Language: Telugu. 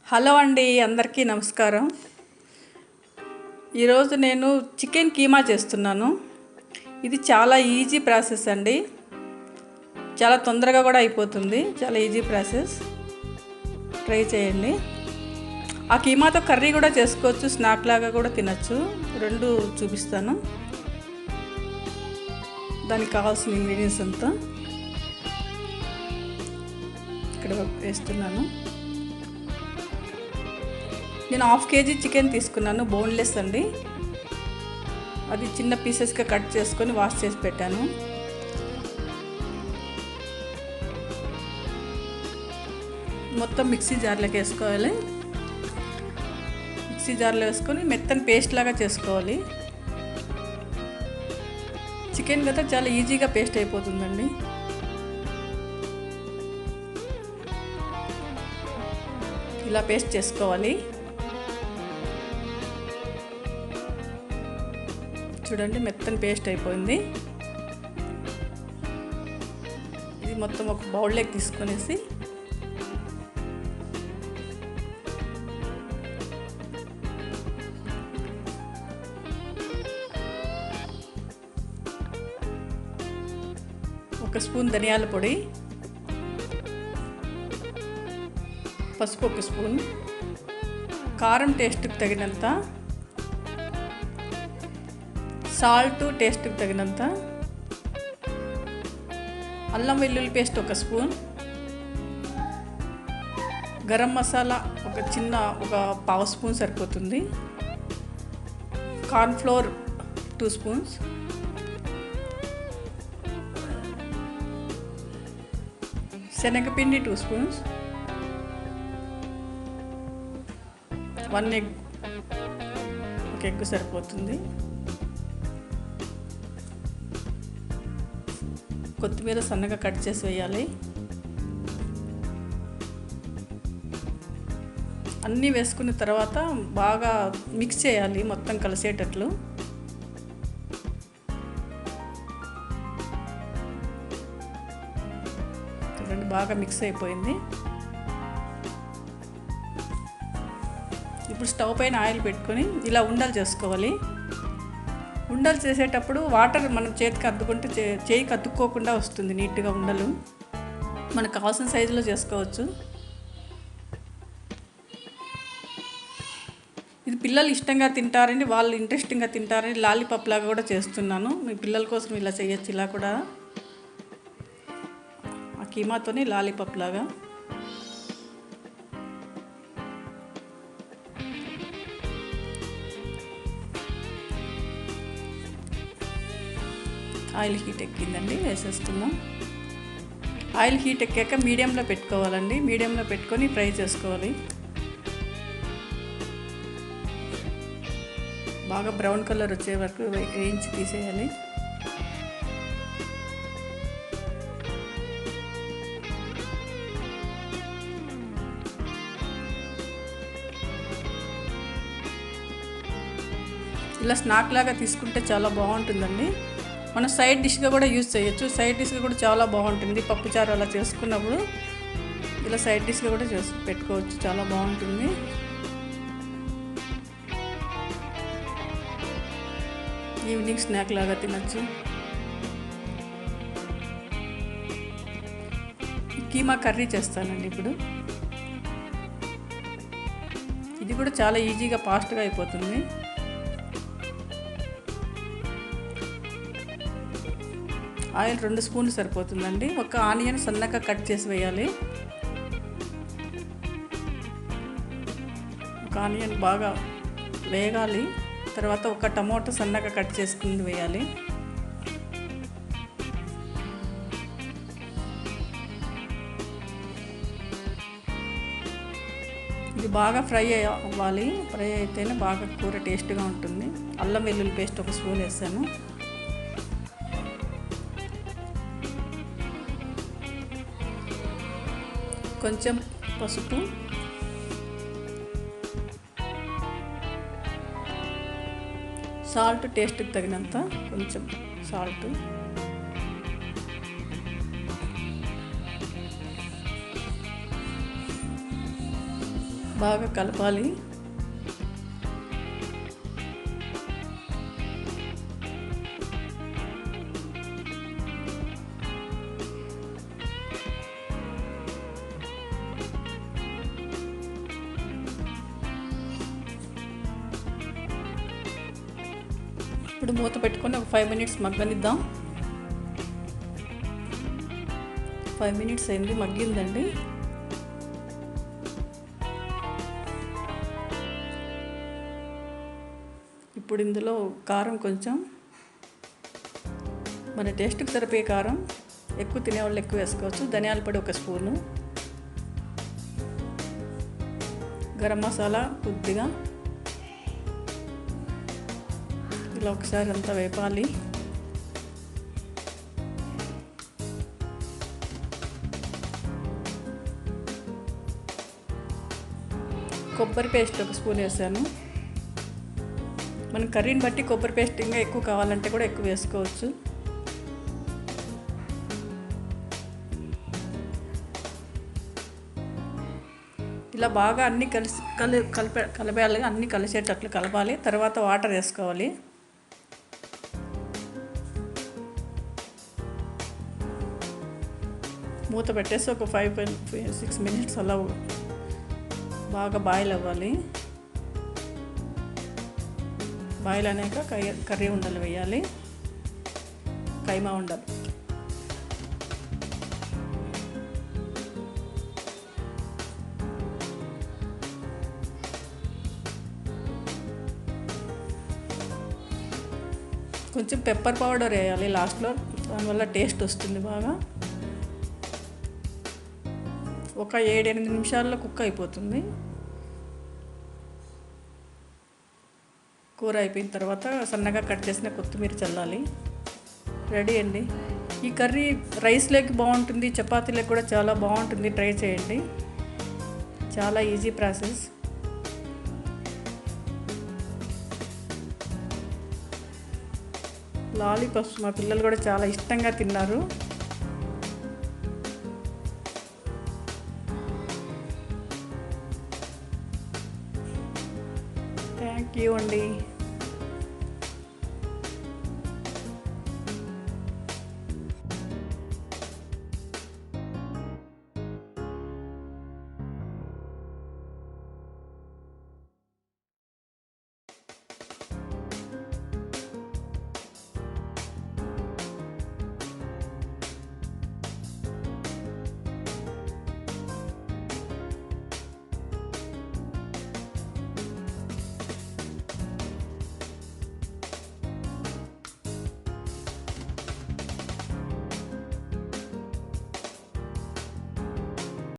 హలో అండి, అందరికీ నమస్కారం. ఈరోజు నేను చికెన్ కీమా చేస్తున్నాను. ఇది చాలా ఈజీ ప్రాసెస్ అండి. చాలా తొందరగా కూడా అయిపోతుంది. చాలా ఈజీ ప్రాసెస్. ట్రై చేయండి. ఆ కీమాతో కర్రీ కూడా చేసుకోవచ్చు, స్నాక్ లాగా కూడా తినచ్చు. రెండు చూపిస్తాను. దానికి కావాల్సిన ఇంగ్రీడియంట్స్ అంతా ఇక్కడ వేస్తున్నాను. నేను 1/2 kg చికెన్ తీసుకున్నాను, బోన్లెస్ అండి. అది చిన్న పీసెస్గా కట్ చేసుకొని వాష్ చేసి పెట్టాను. మొత్తం మిక్సీ జార్లోకి వేసుకోవాలి. మిక్సీ జార్లో వేసుకొని మెత్తని పేస్ట్ లాగా చేసుకోవాలి. చికెన్ కదా చాలా ఈజీగా పేస్ట్ అయిపోతుందండి. ఇలా పేస్ట్ చేసుకోవాలి. చూడండి, మెత్తని పేస్ట్ అయిపోయింది. ఇది మొత్తం ఒక బౌల్లోకి తీసుకొనేసి ఒక స్పూన్ ధనియాల పొడి, పసుపు ఒక స్పూన్, కారం టేస్ట్కి తగినంత, సాల్ట్ టేస్ట్కి తగినంత, అల్లం వెల్లుల్లి పేస్ట్ ఒక స్పూన్, గరం మసాలా ఒక పావు స్పూన్ సరిపోతుంది, కార్న్ఫ్లోర్ 2 స్పూన్స్, శనగపిండి 2 స్పూన్స్, 1 ఎగ్, ఒక ఎగ్ సరిపోతుంది, కొత్తిమీర సన్నగా కట్ చేసి వేయాలి. అన్నీ వేసుకున్న తర్వాత బాగా మిక్స్ చేయాలి, మొత్తం కలిసేటట్లు. చూడండి, బాగా మిక్స్ అయిపోయింది. ఇప్పుడు స్టవ్ పైన ఆయిల్ పెట్టుకొని ఇలా ఉండలు చేసుకోవాలి. ఉండలు చేసేటప్పుడు వాటర్ మనం చేతికి అద్దుకుంటే చేయికి అతుక్కోకుండా వస్తుంది నీట్గా ఉండలు. మనకు కావాల్సిన సైజులో చేసుకోవచ్చు. ఇది పిల్లలు ఇష్టంగా తింటారని, వాళ్ళు ఇంట్రెస్టింగ్గా తింటారని లాలీపాప్ లాగా కూడా చేస్తున్నాను. మీ పిల్లల కోసం ఇలా చేయొచ్చు. ఇలా కూడా ఆ కీమాతోనే లాలీపాప్ లాగా. ఆయిల్ హీట్ ఎక్కిందండి, వేసేస్తున్నాం. ఆయిల్ హీట్ ఎక్కాక మీడియంలో పెట్టుకోవాలండి. మీడియంలో పెట్టుకొని ఫ్రై చేసుకోవాలి. బాగా బ్రౌన్ కలర్ వచ్చే వరకు వేయించి తీసేయాలి. ఇలా స్నాక్ లాగా తీసుకుంటే చాలా బాగుంటుందండి. మనం సైడ్ డిష్గా కూడా యూజ్ చేయొచ్చు. సైడ్ డిష్గా కూడా చాలా బాగుంటుంది. పప్పుచారు అలా చేసుకున్నప్పుడు ఇలా సైడ్ డిష్గా కూడా పెట్టుకోవచ్చు, చాలా బాగుంటుంది. ఈవినింగ్ స్నాక్ లాగా తినచ్చు. కీమా కర్రీ చేస్తానండి ఇప్పుడు. ఇది కూడా చాలా ఈజీగా ఫాస్ట్గా అయిపోతుంది. ఆయిల్ 2 స్పూన్లు సరిపోతుందండి. ఒక ఆనియన్ సన్నగా కట్ చేసి వేయాలి. ఒక ఆనియన్ బాగా వేగాలి. తర్వాత ఒక టమోటా సన్నగా కట్ చేసుకుని వేయాలి. ఇది బాగా ఫ్రై అవ్వాలి. ఫ్రై అయితేనే బాగా కూర టేస్ట్గా ఉంటుంది. అల్లం వెల్లుల్లి పేస్ట్ ఒక స్పూన్ వేసాను. కొంచెం పసుపు, సాల్ట్ టేస్ట్కి తగినంత కొంచెం సాల్ట్, బాగా కలపాలి. ఇప్పుడు మూత పెట్టుకొని ఒక 5 మినిట్స్ మగ్గనిద్దాం. 5 మినిట్స్ అయింది, మగ్గిందండి. ఇప్పుడు ఇందులో కారం కొంచెం, మన టేస్ట్కి సరిపోయే కారం, ఎక్కువ తినేవాళ్ళు ఎక్కువ వేసుకోవచ్చు. ధనియాల పొడి 1 స్పూను, గరం మసాలా కొద్దిగా. ఇలా ఒకసారి అంతా వేపాలి. కొబ్బరి పేస్ట్ 1 స్పూన్ వేసాను. మన కర్రీని బట్టి కొబ్బరి పేస్ట్ ఇంకా ఎక్కువ కావాలంటే కూడా ఎక్కువ వేసుకోవచ్చు. ఇలా బాగా అన్నీ కలపాలి, అన్నీ కలిసేటట్లు కలపాలి. తర్వాత వాటర్ వేసుకోవాలి. మూత పెట్టేసి ఒక 5-6 మినిట్స్ అలా బాగా బాయిల్ అవ్వాలి. బాయిల్ అనేక కర్రీ ఉండలు వేయాలి, కైమా ఉండలు. కొంచెం పెప్పర్ పౌడర్ వేయాలి లాస్ట్లో, దానివల్ల టేస్ట్ వస్తుంది బాగా. ఒక 7-8 నిమిషాల్లో కుక్ అయిపోతుంది. కూర అయిపోయిన తర్వాత సన్నగా కట్ చేసిన కొత్తిమీర చల్లాలి. రెడీ అండి. ఈ కర్రీ రైస్లోకి బాగుంటుంది, చపాతీలకు కూడా చాలా బాగుంటుంది. ట్రై చేయండి, చాలా ఈజీ ప్రాసెస్. లాలీపాప్స్ మా పిల్లలు కూడా చాలా ఇష్టంగా తిన్నారు. థ్యాంక్ యూ అండి.